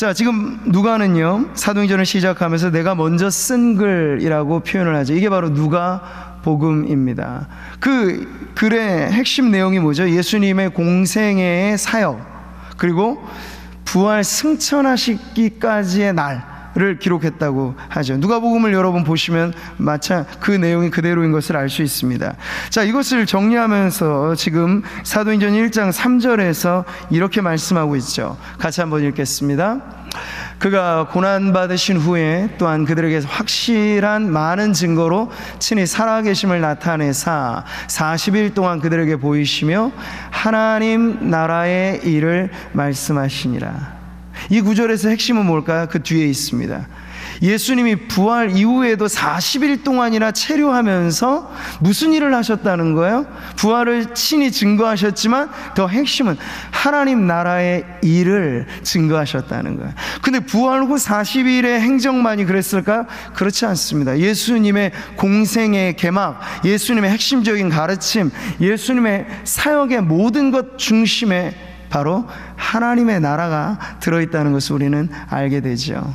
자, 지금 누가는요, 사도행전을 시작하면서 내가 먼저 쓴 글이라고 표현을 하죠. 이게 바로 누가복음입니다. 그 글의 핵심 내용이 뭐죠? 예수님의 공생애의 사역, 그리고 부활 승천하시기까지의 날을 기록했다고 하죠. 누가복음을 여러분 보시면 마찬 그 내용이 그대로인 것을 알 수 있습니다. 자, 이것을 정리하면서 지금 사도행전 1장 3절에서 이렇게 말씀하고 있죠. 같이 한번 읽겠습니다. 그가 고난받으신 후에 또한 그들에게 확실한 많은 증거로 친히 살아계심을 나타내사 40일 동안 그들에게 보이시며 하나님 나라의 일을 말씀하시니라. 이 구절에서 핵심은 뭘까요? 그 뒤에 있습니다. 예수님이 부활 이후에도 40일 동안이나 체류하면서 무슨 일을 하셨다는 거예요? 부활을 친히 증거하셨지만 더 핵심은 하나님 나라의 일을 증거하셨다는 거예요. 근데 부활 후 40일의 행적만이 그랬을까요? 그렇지 않습니다. 예수님의 공생의 개막, 예수님의 핵심적인 가르침, 예수님의 사역의 모든 것 중심에 바로 하나님의 나라가 들어있다는 것을 우리는 알게 되죠.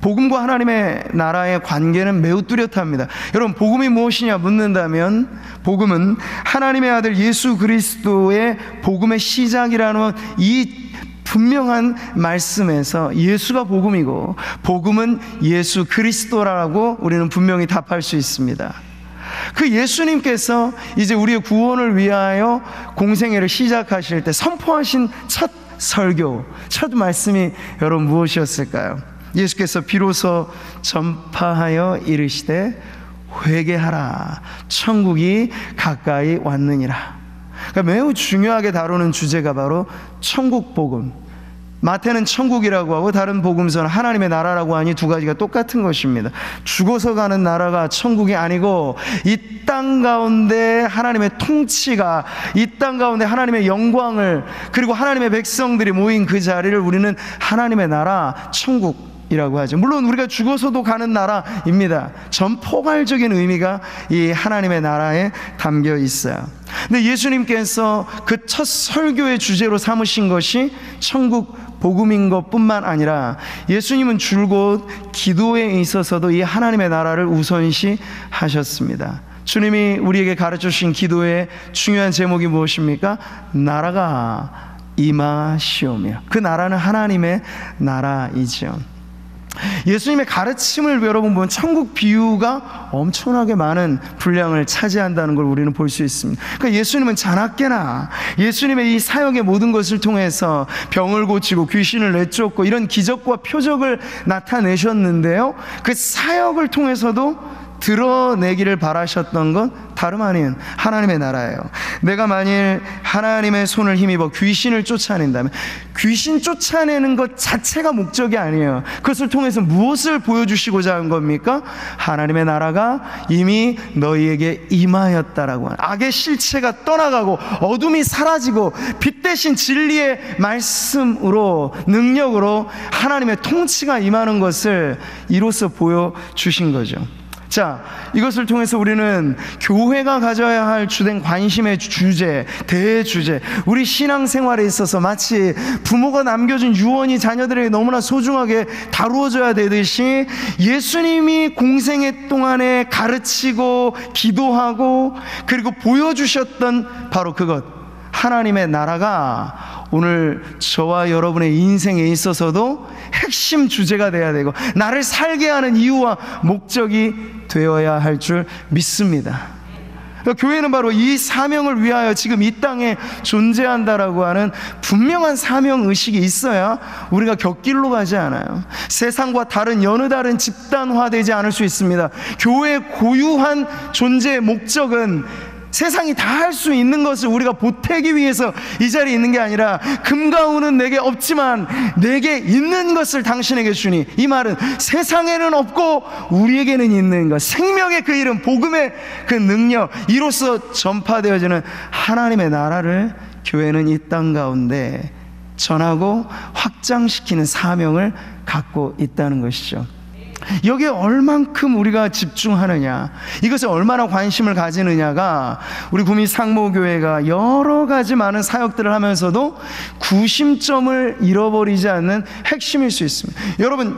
복음과 하나님의 나라의 관계는 매우 뚜렷합니다. 여러분, 복음이 무엇이냐 묻는다면 복음은 하나님의 아들 예수 그리스도의 복음의 시작이라는 이 분명한 말씀에서 예수가 복음이고 복음은 예수 그리스도라고 우리는 분명히 답할 수 있습니다. 그 예수님께서 이제 우리의 구원을 위하여 공생애를 시작하실 때 선포하신 첫 설교, 첫 말씀이 여러분 무엇이었을까요? 예수께서 비로소 전파하여 이르시되 회개하라, 천국이 가까이 왔느니라. 그러니까 매우 중요하게 다루는 주제가 바로 천국 복음. 마태는 천국이라고 하고 다른 복음서는 하나님의 나라라고 하니 두 가지가 똑같은 것입니다. 죽어서 가는 나라가 천국이 아니고 이 땅 가운데 하나님의 통치가, 이 땅 가운데 하나님의 영광을, 그리고 하나님의 백성들이 모인 그 자리를 우리는 하나님의 나라, 천국이라고 하죠. 물론 우리가 죽어서도 가는 나라입니다. 전 포괄적인 의미가 이 하나님의 나라에 담겨 있어요. 근데 예수님께서 그 첫 설교의 주제로 삼으신 것이 천국 복음인 것뿐만 아니라 예수님은 줄곧 기도에 있어서도 이 하나님의 나라를 우선시 하셨습니다. 주님이 우리에게 가르쳐 주신 기도의 중요한 제목이 무엇입니까? 나라가 임하시오며. 그 나라는 하나님의 나라이죠. 예수님의 가르침을 여러분 보면 천국 비유가 엄청나게 많은 분량을 차지한다는 걸 우리는 볼 수 있습니다. 그러니까 예수님은 자나깨나 예수님의 이 사역의 모든 것을 통해서 병을 고치고 귀신을 내쫓고 이런 기적과 표적을 나타내셨는데요, 그 사역을 통해서도 드러내기를 바라셨던 건 다름 아닌 하나님의 나라예요. 내가 만일 하나님의 손을 힘입어 귀신을 쫓아낸다면 귀신 쫓아내는 것 자체가 목적이 아니에요. 그것을 통해서 무엇을 보여주시고자 한 겁니까? 하나님의 나라가 이미 너희에게 임하였다라고 하는, 악의 실체가 떠나가고 어둠이 사라지고 빛 대신 진리의 말씀으로, 능력으로 하나님의 통치가 임하는 것을 이로써 보여주신 거죠. 자, 이것을 통해서 우리는 교회가 가져야 할 주된 관심의 주제, 대주제, 우리 신앙생활에 있어서 마치 부모가 남겨준 유언이 자녀들에게 너무나 소중하게 다루어져야 되듯이 예수님이 공생애 동안에 가르치고 기도하고 그리고 보여주셨던 바로 그것, 하나님의 나라가 오늘 저와 여러분의 인생에 있어서도 핵심 주제가 되어야 되고 나를 살게 하는 이유와 목적이 되어야 할 줄 믿습니다. 교회는 바로 이 사명을 위하여 지금 이 땅에 존재한다라고 하는 분명한 사명의식이 있어야 우리가 곁길로 가지 않아요. 세상과 다른 여느 다른 집단화되지 않을 수 있습니다. 교회의 고유한 존재의 목적은 세상이 다 할 수 있는 것을 우리가 보태기 위해서 이 자리에 있는 게 아니라 금과 은은 내게 없지만 내게 있는 것을 당신에게 주니, 이 말은 세상에는 없고 우리에게는 있는 것, 생명의 그 이름, 복음의 그 능력, 이로써 전파되어지는 하나님의 나라를 교회는 이 땅 가운데 전하고 확장시키는 사명을 갖고 있다는 것이죠. 여기에 얼만큼 우리가 집중하느냐, 이것에 얼마나 관심을 가지느냐가 우리 구미 상모교회가 여러 가지 많은 사역들을 하면서도 구심점을 잃어버리지 않는 핵심일 수 있습니다. 여러분,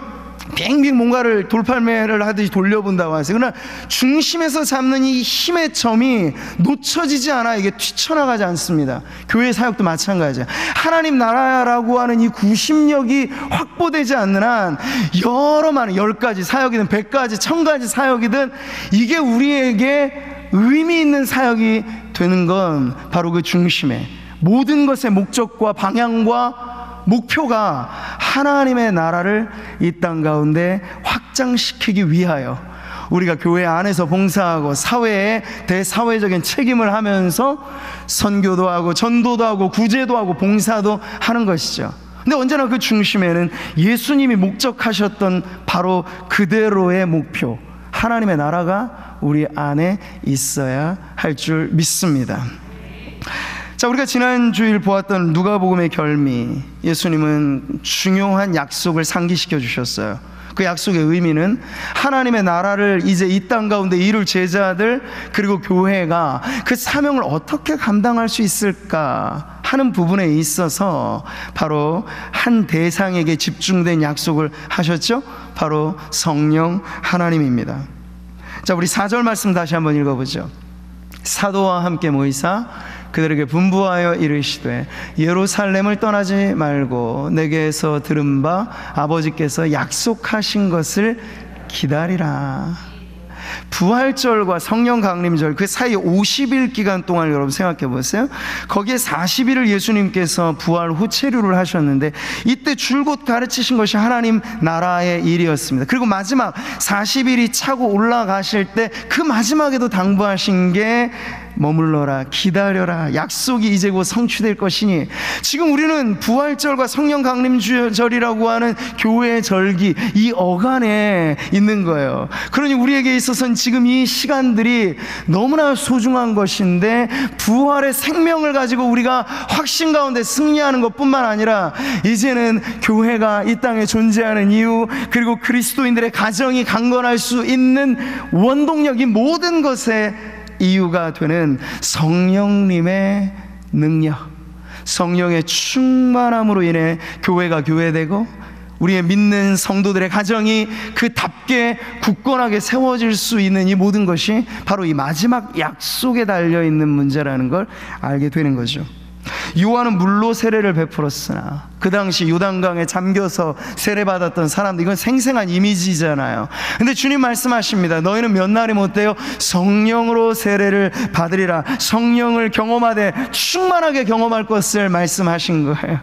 빙빙 뭔가를 돌팔매를 하듯이 돌려본다고 하세요. 그러나 중심에서 잡는 이 힘의 점이 놓쳐지지 않아 이게 튀쳐나가지 않습니다. 교회 사역도 마찬가지야. 하나님 나라라고 하는 이 구심력이 확보되지 않는 한 여러 많은 10가지 사역이든 100가지 1000가지 사역이든 이게 우리에게 의미 있는 사역이 되는 건 바로 그 중심에, 모든 것의 목적과 방향과 목표가 하나님의 나라를 이 땅 가운데 확장시키기 위하여 우리가 교회 안에서 봉사하고 사회에 대사회적인 책임을 하면서 선교도 하고 전도도 하고 구제도 하고 봉사도 하는 것이죠. 근데 언제나 그 중심에는 예수님이 목적하셨던 바로 그대로의 목표, 하나님의 나라가 우리 안에 있어야 할 줄 믿습니다. 자, 우리가 지난 주일 보았던 누가복음의 결미, 예수님은 중요한 약속을 상기시켜 주셨어요. 그 약속의 의미는 하나님의 나라를 이제 이 땅 가운데 이룰 제자들 그리고 교회가 그 사명을 어떻게 감당할 수 있을까 하는 부분에 있어서 바로 한 대상에게 집중된 약속을 하셨죠. 바로 성령 하나님입니다. 자, 우리 4절 말씀 다시 한번 읽어보죠. 사도와 함께 모이사 그들에게 분부하여 이르시되 예루살렘을 떠나지 말고 내게서 들은 바 아버지께서 약속하신 것을 기다리라. 부활절과 성령 강림절 그 사이 50일 기간 동안 여러분 생각해 보세요. 거기에 40일을 예수님께서 부활 후 체류를 하셨는데 이때 줄곧 가르치신 것이 하나님 나라의 일이었습니다. 그리고 마지막 40일이 차고 올라가실 때 그 마지막에도 당부하신 게 머물러라, 기다려라, 약속이 이제 곧 성취될 것이니. 지금 우리는 부활절과 성령 강림절이라고 하는 교회의 절기, 이 어간에 있는 거예요. 그러니 우리에게 있어서는 지금 이 시간들이 너무나 소중한 것인데, 부활의 생명을 가지고 우리가 확신 가운데 승리하는 것뿐만 아니라 이제는 교회가 이 땅에 존재하는 이유, 그리고 그리스도인들의 가정이 강건할 수 있는 원동력, 이 모든 것에 이유가 되는 성령님의 능력, 성령의 충만함으로 인해 교회가 교회되고 우리의 믿는 성도들의 가정이 그답게 굳건하게 세워질 수 있는 이 모든 것이 바로 이 마지막 약속에 달려있는 문제라는 걸 알게 되는 거죠. 요한은 물로 세례를 베풀었으나 그 당시 요단강에 잠겨서 세례받았던 사람들, 이건 생생한 이미지잖아요. 근데 주님 말씀하십니다. 너희는 몇 날이 못되어 성령으로 세례를 받으리라. 성령을 경험하되 충만하게 경험할 것을 말씀하신 거예요.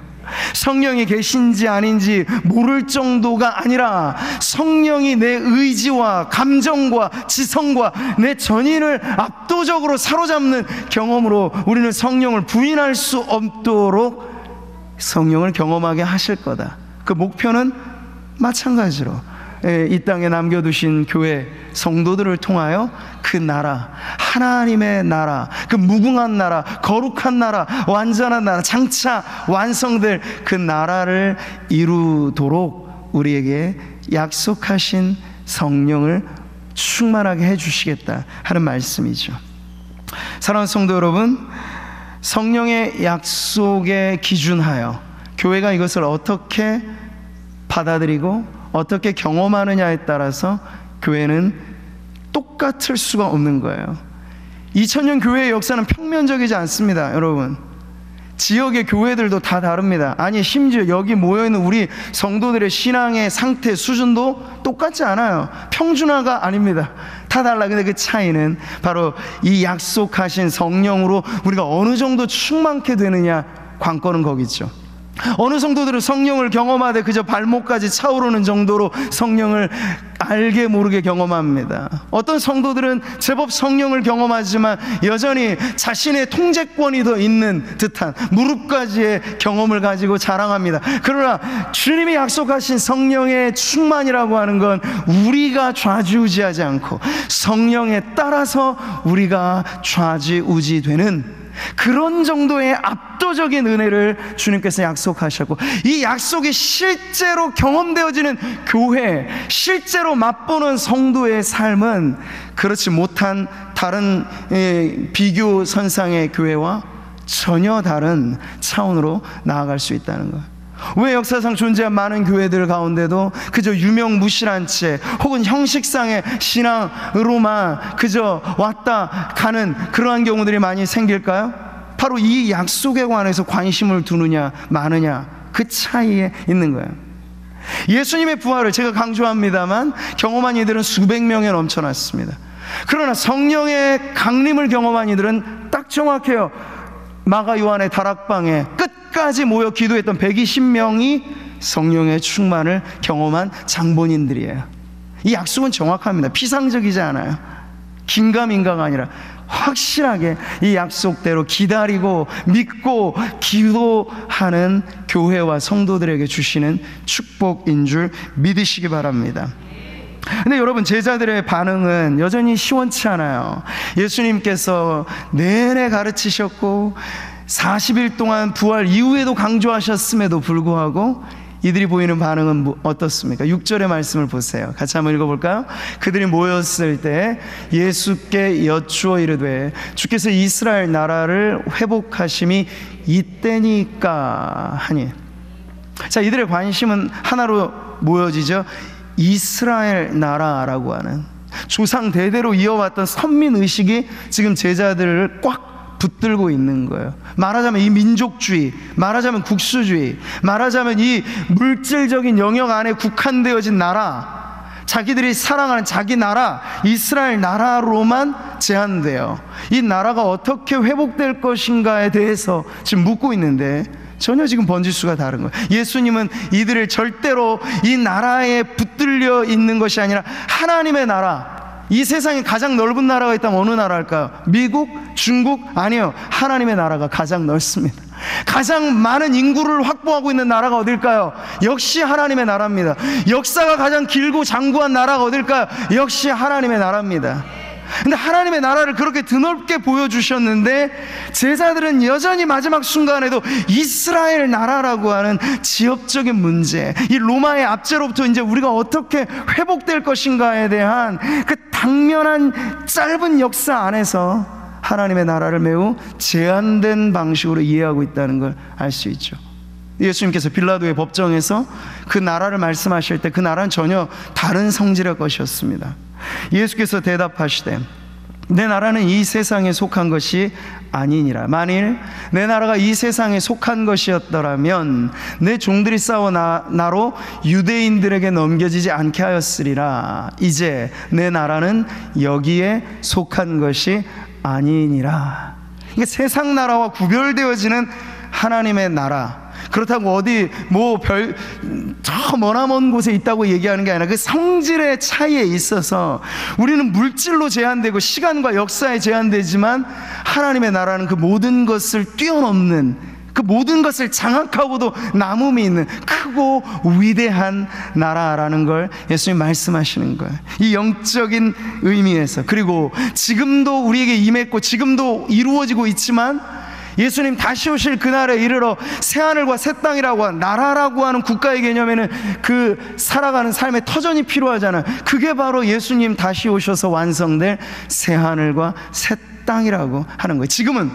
성령이 계신지 아닌지 모를 정도가 아니라 성령이 내 의지와 감정과 지성과 내 전인을 압도적으로 사로잡는 경험으로 우리는 성령을 부인할 수 없도록 성령을 경험하게 하실 거다. 그 목표는 마찬가지로 이 땅에 남겨두신 교회 성도들을 통하여 그 나라, 하나님의 나라, 그 무궁한 나라, 거룩한 나라, 완전한 나라, 장차 완성될 그 나라를 이루도록 우리에게 약속하신 성령을 충만하게 해주시겠다 하는 말씀이죠. 사랑하는 성도 여러분, 성령의 약속에 기준하여 교회가 이것을 어떻게 받아들이고 어떻게 경험하느냐에 따라서 교회는 똑같을 수가 없는 거예요. 2000년 교회의 역사는 평면적이지 않습니다. 여러분, 지역의 교회들도 다 다릅니다. 아니, 심지어 여기 모여있는 우리 성도들의 신앙의 상태 수준도 똑같지 않아요. 평준화가 아닙니다. 다 달라. 근데 그 차이는 바로 이 약속하신 성령으로 우리가 어느 정도 충만케 되느냐, 관건은 거기죠. 어느 성도들은 성령을 경험하되 그저 발목까지 차오르는 정도로 성령을 알게 모르게 경험합니다. 어떤 성도들은 제법 성령을 경험하지만 여전히 자신의 통제권이 더 있는 듯한 무릎까지의 경험을 가지고 자랑합니다. 그러나 주님이 약속하신 성령의 충만이라고 하는 건 우리가 좌지우지하지 않고 성령에 따라서 우리가 좌지우지되는 그런 정도의 압도적인 은혜를 주님께서 약속하셨고, 이 약속이 실제로 경험되어지는 교회, 실제로 맛보는 성도의 삶은 그렇지 못한 다른 비교 선상의 교회와 전혀 다른 차원으로 나아갈 수 있다는 거예요. 왜 역사상 존재한 많은 교회들 가운데도 그저 유명무실한 채 혹은 형식상의 신앙으로만 그저 왔다 가는 그러한 경우들이 많이 생길까요? 바로 이 약속에 관해서 관심을 두느냐 마느냐, 그 차이에 있는 거예요. 예수님의 부활을 제가 강조합니다만 경험한 이들은 수백 명에 넘쳐났습니다. 그러나 성령의 강림을 경험한 이들은 딱 정확해요. 마가 요한의 다락방에 끝까지 모여 기도했던 120명이 성령의 충만을 경험한 장본인들이에요. 이 약속은 정확합니다. 피상적이지 않아요. 긴가민가가 아니라 확실하게 이 약속대로 기다리고 믿고 기도하는 교회와 성도들에게 주시는 축복인 줄 믿으시기 바랍니다. 근데 여러분, 제자들의 반응은 여전히 시원치 않아요. 예수님께서 내내 가르치셨고 40일 동안 부활 이후에도 강조하셨음에도 불구하고 이들이 보이는 반응은 어떻습니까? 6절의 말씀을 보세요. 같이 한번 읽어볼까요? 그들이 모였을 때 예수께 여쭈어 이르되 주께서 이스라엘 나라를 회복하심이 이때니까 하니. 자, 이들의 관심은 하나로 모여지죠. 이스라엘 나라라고 하는 조상 대대로 이어왔던 선민의식이 지금 제자들을 꽉 붙들고 있는 거예요. 말하자면 이 민족주의, 말하자면 국수주의, 말하자면 이 물질적인 영역 안에 국한되어진 나라, 자기들이 사랑하는 자기 나라, 이스라엘 나라로만 제한돼요. 이 나라가 어떻게 회복될 것인가에 대해서 지금 묻고 있는데 전혀 지금 번지수가 다른 거예요. 예수님은 이들을 절대로 이 나라에 붙들려 있는 것이 아니라 하나님의 나라, 이 세상에 가장 넓은 나라가 있다면 어느 나라일까요? 미국? 중국? 아니요, 하나님의 나라가 가장 넓습니다. 가장 많은 인구를 확보하고 있는 나라가 어딜까요? 역시 하나님의 나라입니다. 역사가 가장 길고 장구한 나라가 어딜까요? 역시 하나님의 나라입니다. 근데 하나님의 나라를 그렇게 드넓게 보여주셨는데 제자들은 여전히 마지막 순간에도 이스라엘 나라라고 하는 지역적인 문제, 이 로마의 압제로부터 이제 우리가 어떻게 회복될 것인가에 대한 그 당면한 짧은 역사 안에서 하나님의 나라를 매우 제한된 방식으로 이해하고 있다는 걸 알 수 있죠. 예수님께서 빌라도의 법정에서 그 나라를 말씀하실 때 그 나라는 전혀 다른 성질의 것이었습니다. 예수께서 대답하시되 내 나라는 이 세상에 속한 것이 아니니라. 만일 내 나라가 이 세상에 속한 것이었더라면 내 종들이 싸워 나로 유대인들에게 넘겨지지 않게 하였으리라. 이제 내 나라는 여기에 속한 것이 아니니라. 이게 세상 나라와 구별되어지는 하나님의 나라, 그렇다고 어디 저 머나먼 곳에 있다고 얘기하는 게 아니라 그 성질의 차이에 있어서 우리는 물질로 제한되고 시간과 역사에 제한되지만 하나님의 나라는 그 모든 것을 뛰어넘는, 그 모든 것을 장악하고도 남음이 있는 크고 위대한 나라라는 걸 예수님 말씀하시는 거예요. 이 영적인 의미에서, 그리고 지금도 우리에게 임했고 지금도 이루어지고 있지만 예수님 다시 오실 그날에 이르러 새하늘과 새 땅이라고 하는 나라라고 하는 국가의 개념에는 그 살아가는 삶의 터전이 필요하잖아요. 그게 바로 예수님 다시 오셔서 완성될 새하늘과 새 땅이라고 하는 거예요. 지금은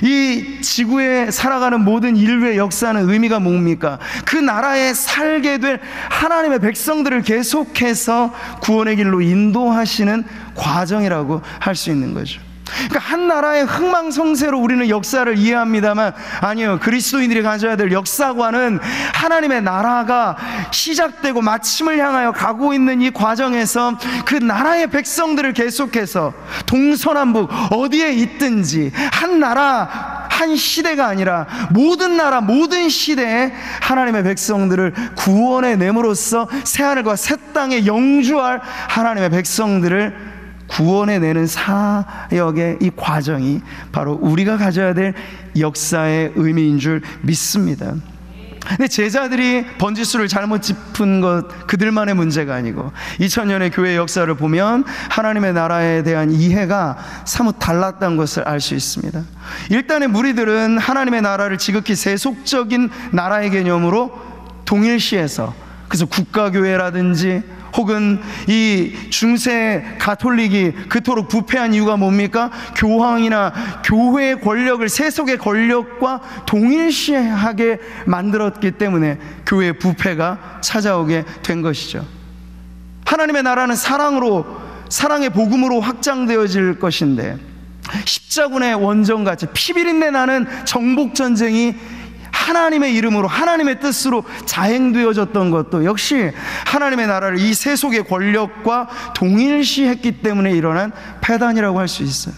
이 지구에 살아가는 모든 인류의 역사는 의미가 뭡니까? 그 나라에 살게 될 하나님의 백성들을 계속해서 구원의 길로 인도하시는 과정이라고 할 수 있는 거죠. 그러니까 한 나라의 흥망성쇠로 우리는 역사를 이해합니다만 아니요, 그리스도인들이 가져야 될 역사관은 하나님의 나라가 시작되고 마침을 향하여 가고 있는 이 과정에서 그 나라의 백성들을 계속해서 동서남북 어디에 있든지 한 나라 한 시대가 아니라 모든 나라 모든 시대에 하나님의 백성들을 구원해 내므로써 새하늘과 새 땅에 영주할 하나님의 백성들을 구원해내는 사역의 이 과정이 바로 우리가 가져야 될 역사의 의미인 줄 믿습니다. 근데 제자들이 번지수를 잘못 짚은 것 그들만의 문제가 아니고 2000년의 교회 역사를 보면 하나님의 나라에 대한 이해가 사뭇 달랐다는 것을 알 수 있습니다. 일단의 무리들은 하나님의 나라를 지극히 세속적인 나라의 개념으로 동일시해서, 그래서 국가교회라든지 혹은 이 중세 가톨릭이 그토록 부패한 이유가 뭡니까? 교황이나 교회의 권력을 세속의 권력과 동일시하게 만들었기 때문에 교회의 부패가 찾아오게 된 것이죠. 하나님의 나라는 사랑의 복음으로 확장되어질 것인데, 십자군의 원정같이 피비린내 나는 정복전쟁이 하나님의 이름으로, 하나님의 뜻으로 자행되어졌던 것도 역시 하나님의 나라를 이 세속의 권력과 동일시했기 때문에 일어난 패단이라고 할 수 있어요.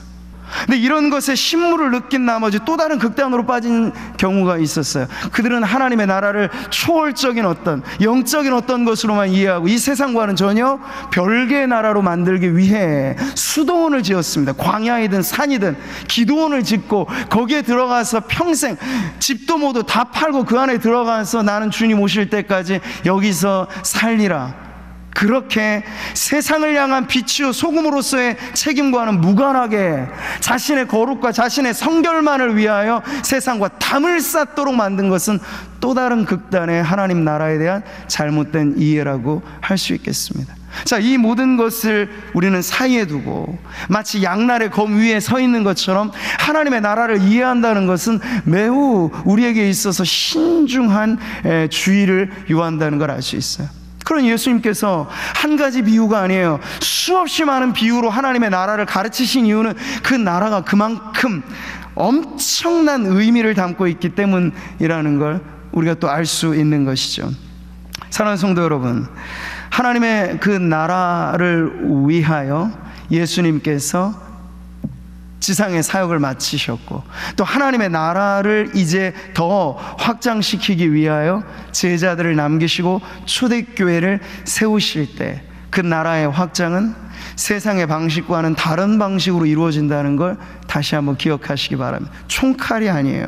근데 이런 것에 신물을 느낀 나머지 또 다른 극단으로 빠진 경우가 있었어요. 그들은 하나님의 나라를 초월적인 어떤 영적인 어떤 것으로만 이해하고 이 세상과는 전혀 별개의 나라로 만들기 위해 수도원을 지었습니다. 광야이든 산이든 기도원을 짓고 거기에 들어가서 평생 집도 모두 다 팔고 그 안에 들어가서 나는 주님 오실 때까지 여기서 살리라. 그렇게 세상을 향한 빛이요 소금으로서의 책임과는 무관하게 자신의 거룩과 자신의 성결만을 위하여 세상과 담을 쌓도록 만든 것은 또 다른 극단의 하나님 나라에 대한 잘못된 이해라고 할 수 있겠습니다. 자, 이 모든 것을 우리는 사이에 두고 마치 양날의 검 위에 서 있는 것처럼 하나님의 나라를 이해한다는 것은 매우 우리에게 있어서 신중한 주의를 요한다는 걸 알 수 있어요. 그런 예수님께서 한 가지 비유가 아니에요. 수없이 많은 비유로 하나님의 나라를 가르치신 이유는 그 나라가 그만큼 엄청난 의미를 담고 있기 때문이라는 걸 우리가 또 알 수 있는 것이죠. 사랑하는 성도 여러분, 하나님의 그 나라를 위하여 예수님께서 지상의 사역을 마치셨고, 또 하나님의 나라를 이제 더 확장시키기 위하여 제자들을 남기시고 초대교회를 세우실 때 그 나라의 확장은 세상의 방식과는 다른 방식으로 이루어진다는 걸 다시 한번 기억하시기 바랍니다. 총칼이 아니에요.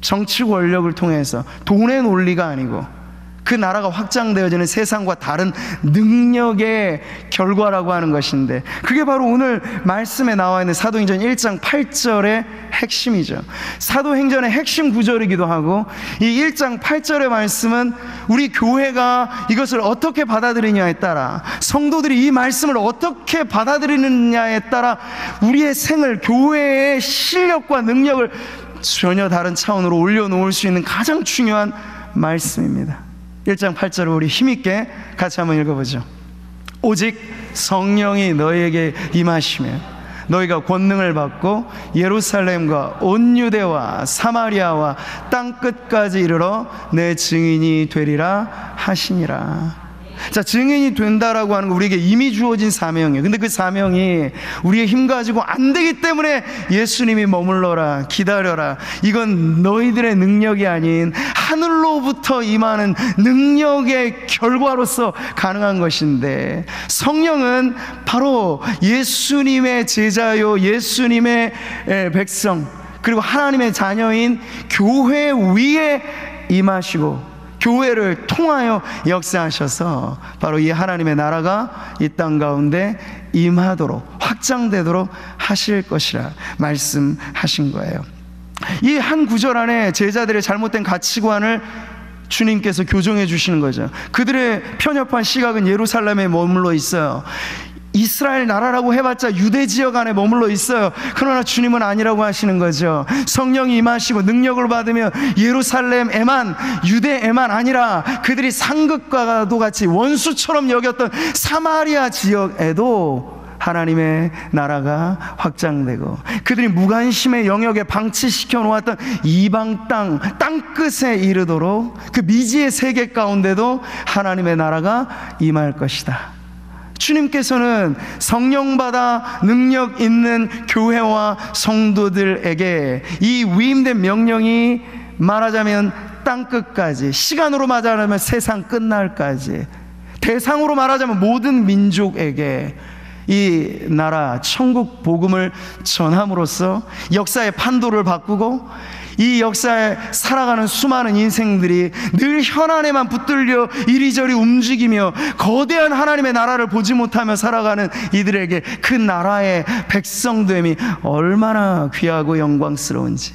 정치 권력을 통해서, 돈의 논리가 아니고 그 나라가 확장되어지는 세상과 다른 능력의 결과라고 하는 것인데, 그게 바로 오늘 말씀에 나와 있는 사도행전 1장 8절의 핵심이죠. 사도행전의 핵심 구절이기도 하고, 이 1장 8절의 말씀은 우리 교회가 이것을 어떻게 받아들이냐에 따라, 성도들이 이 말씀을 어떻게 받아들이느냐에 따라 우리의 생을, 교회의 실력과 능력을 전혀 다른 차원으로 올려놓을 수 있는 가장 중요한 말씀입니다. 1장 8절을 우리 힘있게 같이 한번 읽어보죠. 오직 성령이 너희에게 임하시면 너희가 권능을 받고 예루살렘과 온 유대와 사마리아와 땅끝까지 이르러 내 증인이 되리라 하시니라. 자, 증인이 된다라고 하는 거 우리에게 이미 주어진 사명이에요. 근데 그 사명이 우리의 힘 가지고 안 되기 때문에 예수님이 머물러라, 기다려라, 이건 너희들의 능력이 아닌 하늘로부터 임하는 능력의 결과로서 가능한 것인데, 성령은 바로 예수님의 제자요, 예수님의 백성, 그리고 하나님의 자녀인 교회 위에 임하시고 교회를 통하여 역사하셔서 바로 이 하나님의 나라가 이 땅 가운데 임하도록, 확장되도록 하실 것이라 말씀하신 거예요. 이 한 구절 안에 제자들의 잘못된 가치관을 주님께서 교정해 주시는 거죠. 그들의 편협한 시각은 예루살렘에 머물러 있어요. 이스라엘 나라라고 해봤자 유대 지역 안에 머물러 있어요. 그러나 주님은 아니라고 하시는 거죠. 성령이 임하시고 능력을 받으면 예루살렘에만, 유대에만 아니라 그들이 상급과도 같이 원수처럼 여겼던 사마리아 지역에도 하나님의 나라가 확장되고, 그들이 무관심의 영역에 방치시켜 놓았던 이방 땅끝에 이르도록 그 미지의 세계 가운데도 하나님의 나라가 임할 것이다. 주님께서는 성령받아 능력 있는 교회와 성도들에게 이 위임된 명령이 말하자면 땅끝까지, 시간으로 말하자면 세상 끝날까지, 대상으로 말하자면 모든 민족에게 이 나라 천국 복음을 전함으로써 역사의 판도를 바꾸고 이 역사에 살아가는 수많은 인생들이 늘 현안에만 붙들려 이리저리 움직이며 거대한 하나님의 나라를 보지 못하며 살아가는 이들에게 그 나라의 백성됨이 얼마나 귀하고 영광스러운지,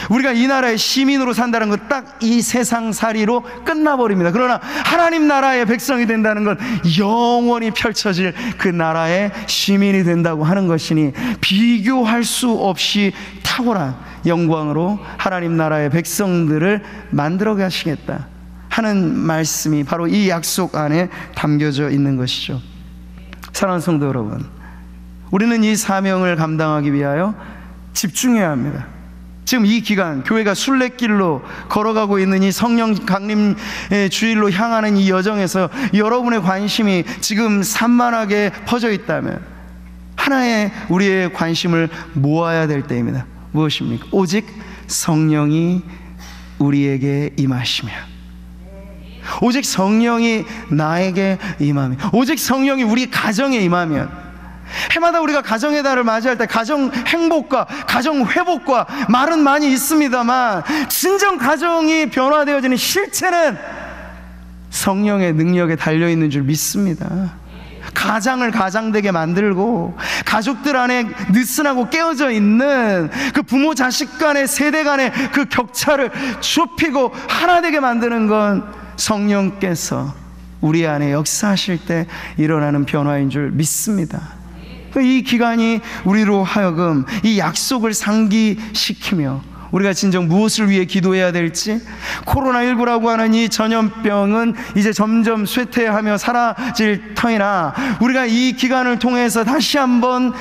우리가 이 나라의 시민으로 산다는 건 딱 이 세상살이로 끝나버립니다. 그러나 하나님 나라의 백성이 된다는 건 영원히 펼쳐질 그 나라의 시민이 된다고 하는 것이니 비교할 수 없이 탁월한 영광으로 하나님 나라의 백성들을 만들어 가시겠다 하는 말씀이 바로 이 약속 안에 담겨져 있는 것이죠. 사랑하는 성도 여러분, 우리는 이 사명을 감당하기 위하여 집중해야 합니다. 지금 이 기간 교회가 순례길로 걸어가고 있는 이 성령 강림 주일로 향하는 이 여정에서 여러분의 관심이 지금 산만하게 퍼져 있다면 하나의 우리의 관심을 모아야 될 때입니다. 무엇입니까? 오직 성령이 우리에게 임하시면, 오직 성령이 나에게 임하면, 오직 성령이 우리 가정에 임하면, 해마다 우리가 가정의 달을 맞이할 때 가정 행복과 가정 회복과 말은 많이 있습니다만 진정 가정이 변화되어지는 실체는 성령의 능력에 달려있는 줄 믿습니다. 가장을 가장되게 만들고 가족들 안에 느슨하고 깨어져 있는 그 부모 자식 간의 세대 간의 그 격차를 좁히고 하나 되게 만드는 건 성령께서 우리 안에 역사하실 때 일어나는 변화인 줄 믿습니다. 이 기간이 우리로 하여금 이 약속을 상기시키며 우리가 진정 무엇을 위해 기도해야 될지, 코로나19라고 하는 이 전염병은 이제 점점 쇠퇴하며 사라질 터이나 우리가 이 기간을 통해서 다시 한번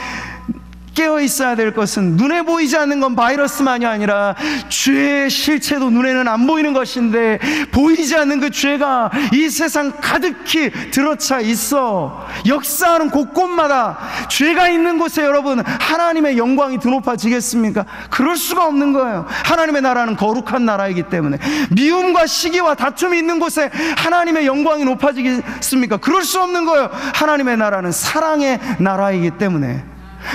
깨어 있어야 될 것은 눈에 보이지 않는 건 바이러스만이 아니라 죄의 실체도 눈에는 안 보이는 것인데 보이지 않는 그 죄가 이 세상 가득히 들어차 있어 역사하는 곳곳마다 죄가 있는 곳에 여러분 하나님의 영광이 드높아지겠습니까? 그럴 수가 없는 거예요. 하나님의 나라는 거룩한 나라이기 때문에. 미움과 시기와 다툼이 있는 곳에 하나님의 영광이 높아지겠습니까? 그럴 수 없는 거예요. 하나님의 나라는 사랑의 나라이기 때문에.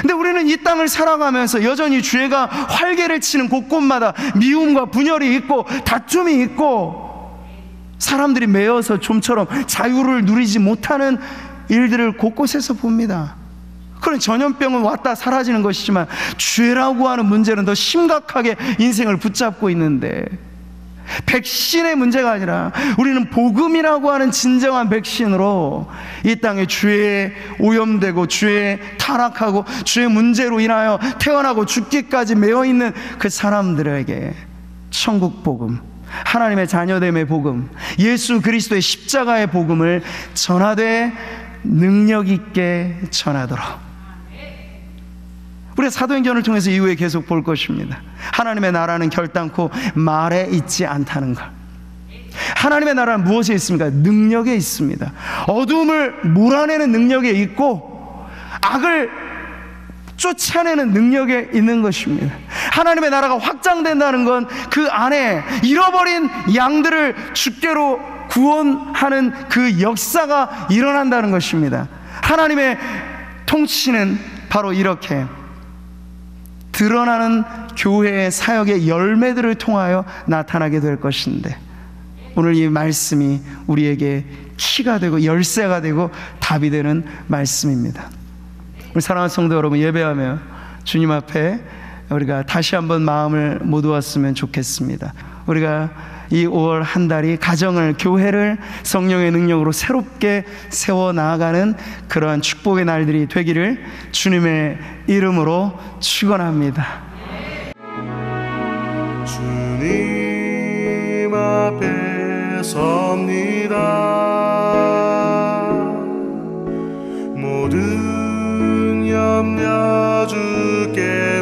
근데 우리는 이 땅을 살아가면서 여전히 죄가 활개를 치는 곳곳마다 미움과 분열이 있고 다툼이 있고 사람들이 매여서 좀처럼 자유를 누리지 못하는 일들을 곳곳에서 봅니다. 그런 전염병은 왔다 사라지는 것이지만 죄라고 하는 문제는 더 심각하게 인생을 붙잡고 있는데, 백신의 문제가 아니라 우리는 복음이라고 하는 진정한 백신으로 이 땅에 죄에 오염되고 죄에 타락하고 죄의 문제로 인하여 태어나고 죽기까지 매여있는 그 사람들에게 천국 복음, 하나님의 자녀됨의 복음, 예수 그리스도의 십자가의 복음을 전하되 능력 있게 전하도록 우리가 사도행전을 통해서 이후에 계속 볼 것입니다. 하나님의 나라는 결단코 말에 있지 않다는 것. 하나님의 나라는 무엇에 있습니까? 능력에 있습니다. 어둠을 몰아내는 능력에 있고 악을 쫓아내는 능력에 있는 것입니다. 하나님의 나라가 확장된다는 건 그 안에 잃어버린 양들을 주께로 구원하는 그 역사가 일어난다는 것입니다. 하나님의 통치는 바로 이렇게 드러나는 교회의 사역의 열매들을 통하여 나타나게 될 것인데, 오늘 이 말씀이 우리에게 키가 되고 열쇠가 되고 답이 되는 말씀입니다. 우리 사랑하는 성도 여러분, 예배하며 주님 앞에 우리가 다시 한번 마음을 모두었으면 좋겠습니다. 우리가 이 5월 한 달이 가정을, 교회를 성령의 능력으로 새롭게 세워 나아가는 그러한 축복의 날들이 되기를 주님의 이름으로 축원합니다. 주님 앞에 섭니다. 모든 염려 주께